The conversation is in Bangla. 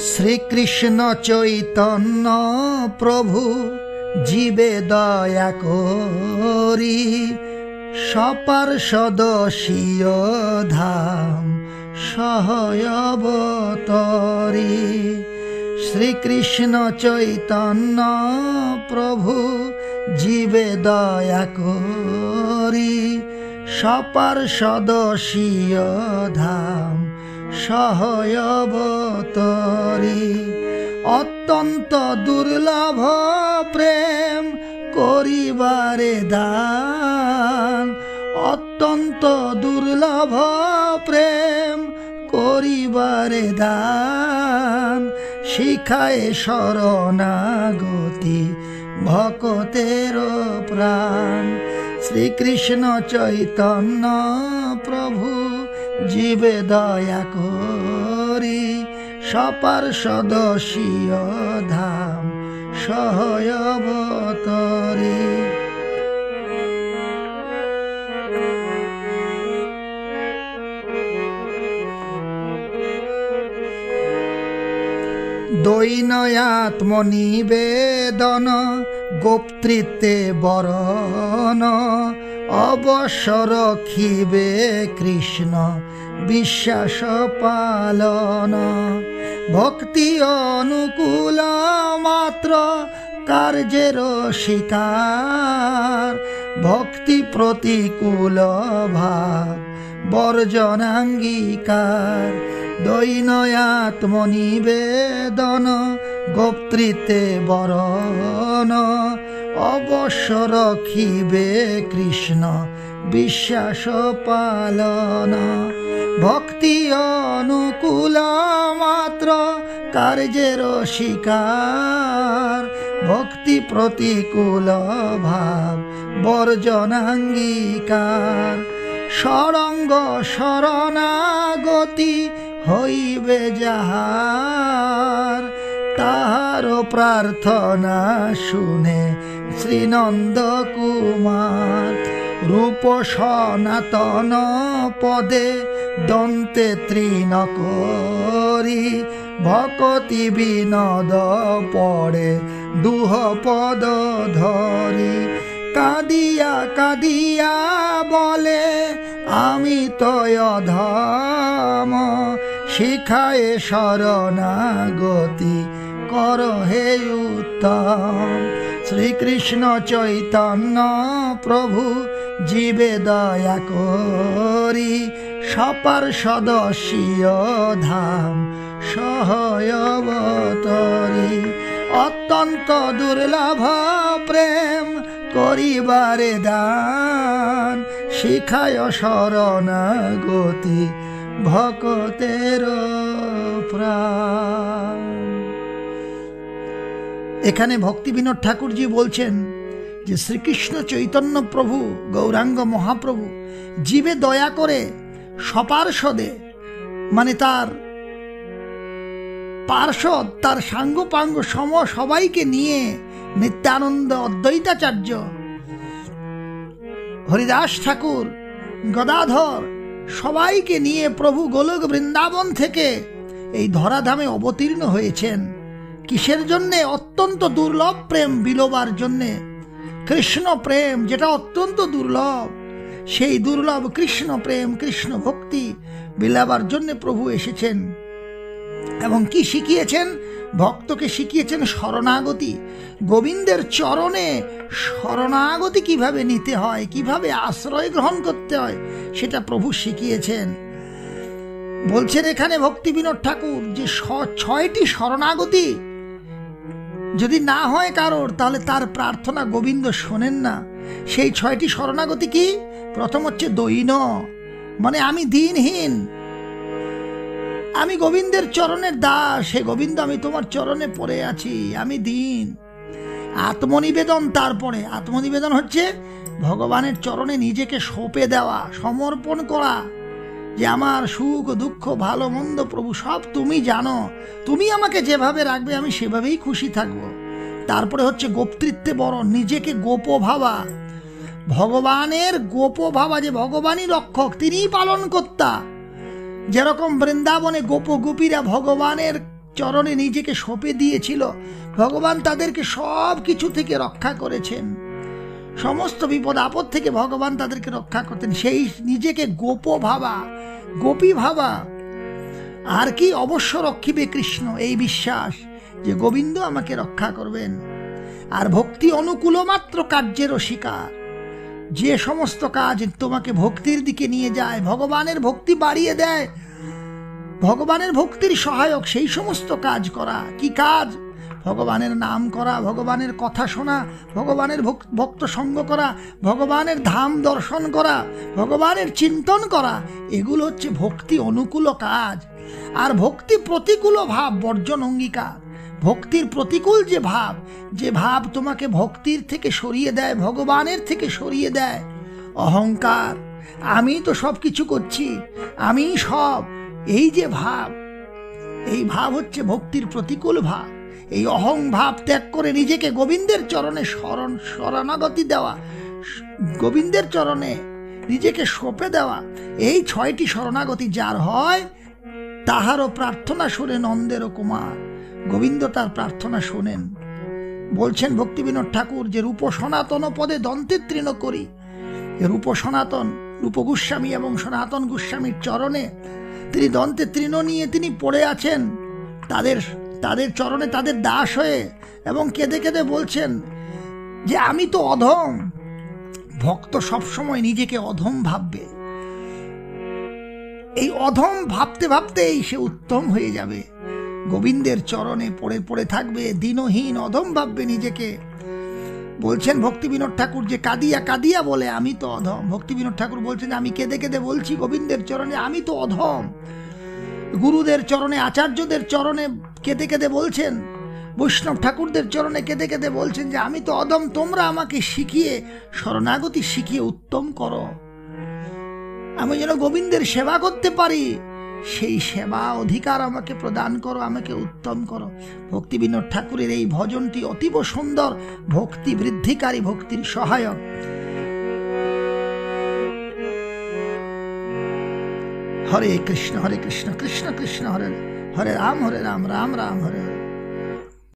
শ্রীকৃষ্ণ চৈতন্য প্রভু জীবে দয়া করি সপার্ষদ স্বীয় ধাম সহয়বতরি। শ্রীকৃষ্ণ চৈতন্য প্রভু জীবে দয়া করি সপার্ষদ স্বীয় ধাম সহয়বতরি। অত্যন্ত দুর্লভ প্রেম করিবারে দান, অত্যন্ত দুর্লভ প্রেম করিবারে দান। শিখায় শরণাগতি ভকতের প্রাণ। শ্রীকৃষ্ণ চৈতন্য প্রভু জীবে দয়া করি সপার্ষদ স্বীয় ধাম সহয়বতরি। দৈনয়াত্মনিবেদন গোপ্তৃত্বে বরণ অবশ্য রখিবে কৃষ্ণ বিশ্বাস পালন। ভক্তি অনুকূল মাত্র কার্যের শিকার, ভক্তি প্রতিকূল ভাব বর্জনাঙ্গীকার। দৈনয়াত্মনিবেদন গোপ্তৃত্বে বরণ অবশ্য রখিবে কৃষ্ণ বিশ্বাস পালন। ভক্তি অনুকূল মাত্র কার্যের শিকার, ভক্তি প্রতিকূল ভাব বর্জনাঙ্গীকার। সরঙ্গ শরণাগতি হইবে যাহার, তাহার প্রার্থনা শুনে শ্রীনন্দ কুমার। রূপ সনাতন পদে দন্তে তৃণ করি ভকতি বিনোদ পড়ে দুহ পদ ধরি। কাঁদিয়া কাঁদিয়া বলে আমি তয় অধম, শিখায় শরণাগতি কর হে উত্তম। শ্রীকৃষ্ণ চৈতন্য প্রভু জীবে দয়া করি সপার্ষদ স্বীয় ধাম সহয়বতরি। অত্যন্ত দুর্লভ প্রেম করিবারে দান, শিখায় শরণাগতি ভকতের প্রাণ। এখানে ভক্তি বিনোদ ঠাকুরজি বলছেন যে শ্রীকৃষ্ণ চৈতন্য প্রভু গৌরাঙ্গ মহাপ্রভু জীবে দয়া করে সপার্ষদে মানে তার পার্ষদ তার সাঙ্গপাঙ্গ সম সবাইকে নিয়ে নিত্যানন্দ অদ্বৈতাচার্য হরিদাস ঠাকুর গদাধর সবাইকে নিয়ে প্রভু গোলক বৃন্দাবন থেকে এই ধরাধামে অবতীর্ণ হয়েছেন। কিসের জন্যে? অত্যন্ত দুর্লভ প্রেম বিলোবার জন্যে। কৃষ্ণ প্রেম যেটা অত্যন্ত দুর্লভ, সেই দুর্লভ কৃষ্ণ প্রেম কৃষ্ণ ভক্তি বিলাবার জন্যে প্রভু এসেছেন। এবং কি শিখিয়েছেন? ভক্তকে শিখিয়েছেন শরণাগতি। গোবিন্দের চরণে শরণাগতি কিভাবে নিতে হয়, কিভাবে আশ্রয় গ্রহণ করতে হয়, সেটা প্রভু শিখিয়েছেন। বলছেন এখানে ভক্তি বিনোদ ঠাকুর যে 6টি শরণাগতি যদি না হয় কারোর, তাহলে তার প্রার্থনা গোবিন্দ শোনেন না। সেই 6টি শরণাগতি কি? প্রথম হচ্ছে দৈন, মানে আমি দিনহীন, আমি গোবিন্দের চরণের দাস, হে গোবিন্দ আমি তোমার চরণে পড়ে আছি, আমি দীন। আত্মনিবেদন, তারপরে আত্মনিবেদন হচ্ছে ভগবানের চরণে নিজেকে সঁপে দেওয়া, সমর্পণ করা, যে আমার সুখ দুঃখ ভালো মন্দ প্রভু সব তুমি জানো, তুমি আমাকে যেভাবে রাখবে আমি সেভাবেই খুশি থাকবো। তারপরে হচ্ছে গোপ্তৃত্বে বরণ, নিজেকে গোপ ভাবা, ভগবানের গোপ ভাবা, যে ভগবানই রক্ষক, তিনিই পালন কর্তা। যেরকম বৃন্দাবনে গোপ গোপীরা ভগবানের চরণে নিজেকে সঁপে দিয়েছিল, ভগবান তাদেরকে সব কিছু থেকে রক্ষা করেছেন। সমস্ত বিপদ আপদ থেকে ভগবান তাদেরকে রক্ষা করতেন। সেই নিজেকে গোপী ভাবা আর কি অবশ্য রক্ষিবে কৃষ্ণ, এই বিশ্বাস যে গোবিন্দ আমাকে রক্ষা করবেন। আর ভক্তি অনুকূল মাত্র কার্যেরও শিকার, যে সমস্ত কাজ তোমাকে ভক্তির দিকে নিয়ে যায়, ভগবানের ভক্তি বাড়িয়ে দেয়, ভগবানের ভক্তির সহায়ক সেই সমস্ত কাজ করা। কি কাজ? ভগবানের নাম করা, ভগবানের কথা শোনা, ভগবানের ভক্ত সঙ্গ করা, ভগবানের ধাম দর্শন করা, ভগবানের চিন্তন করা, এগুলো হচ্ছে ভক্তি অনুকূল কাজ। আর ভক্তি প্রতিকূল ভাব বর্জন অঙ্গীকার। ভক্তির প্রতিকূল যে ভাব তোমাকে ভক্তির থেকে সরিয়ে দেয়, ভগবানের থেকে সরিয়ে দেয়, অহংকার, আমি তো সব কিছু করছি, আমি সব, এই যে ভাব, এই ভাব হচ্ছে ভক্তির প্রতিকূল ভাব। এই অহং ভাব ত্যাগ করে নিজেকে গোবিন্দের চরণে শরণাগতি দেওয়া, গোবিন্দের চরণে নিজেকে সঁপে দেওয়া, এই 6টি শরণাগতি যার হয়, তাহারও প্রার্থনা শুনে নন্দেরও কুমার। গোবিন্দ তার প্রার্থনা শোনেন। বলছেন ভক্তিবিনোদ ঠাকুর যে রূপ সনাতন পদে দন্তে তৃণ করি। রূপ সনাতন, রূপ গোস্বামী এবং সনাতন গোস্বামীর চরণে তিনি দন্তে তৃণ নিয়ে তিনি পড়ে আছেন, তাদের চরণে তাদের দাস হয়ে, এবং কেঁদে কেঁদে বলছেন যে আমি তো অধম। ভক্ত সবসময় নিজেকে অধম ভাববে, এই অধম ভাবতে ভাবতেই সে উত্তম হয়ে যাবে। গোবিন্দের চরণে পড়ে থাকবে, দীনহীন অধম ভাববে নিজেকে। বলছেন ভক্তিবিনোদ ঠাকুর যে কাঁদিয়া কাঁদিয়া বলে আমি তো অধম। ভক্তিবিনোদ ঠাকুর বলছেন আমি কেঁদে কেঁদে বলছি গোবিন্দের চরণে আমি তো অধম। গুরুদের চরণে, আচার্যদের চরণে কেঁদে কেঁদে বলছেন, বৈষ্ণব ঠাকুরদের চরণে কেঁদে কেঁদে বলছেন যে আমি তো অধম, তোমরা আমাকে শিখিয়ে, শরণাগতি শিখিয়ে উত্তম করো, আমি যেন গোবিন্দের সেবা করতে পারি, সেই সেবা অধিকার আমাকে প্রদান করো, আমাকে উত্তম করো। ভক্তিবিনোদ ঠাকুরের এই ভজনটি অতীব সুন্দর, ভক্তি বৃদ্ধিকারী, ভক্তির সহায়ক। হরে কৃষ্ণ কৃষ্ণ কৃষ্ণ হরে হরে, রাম রাম রাম হরে হরে।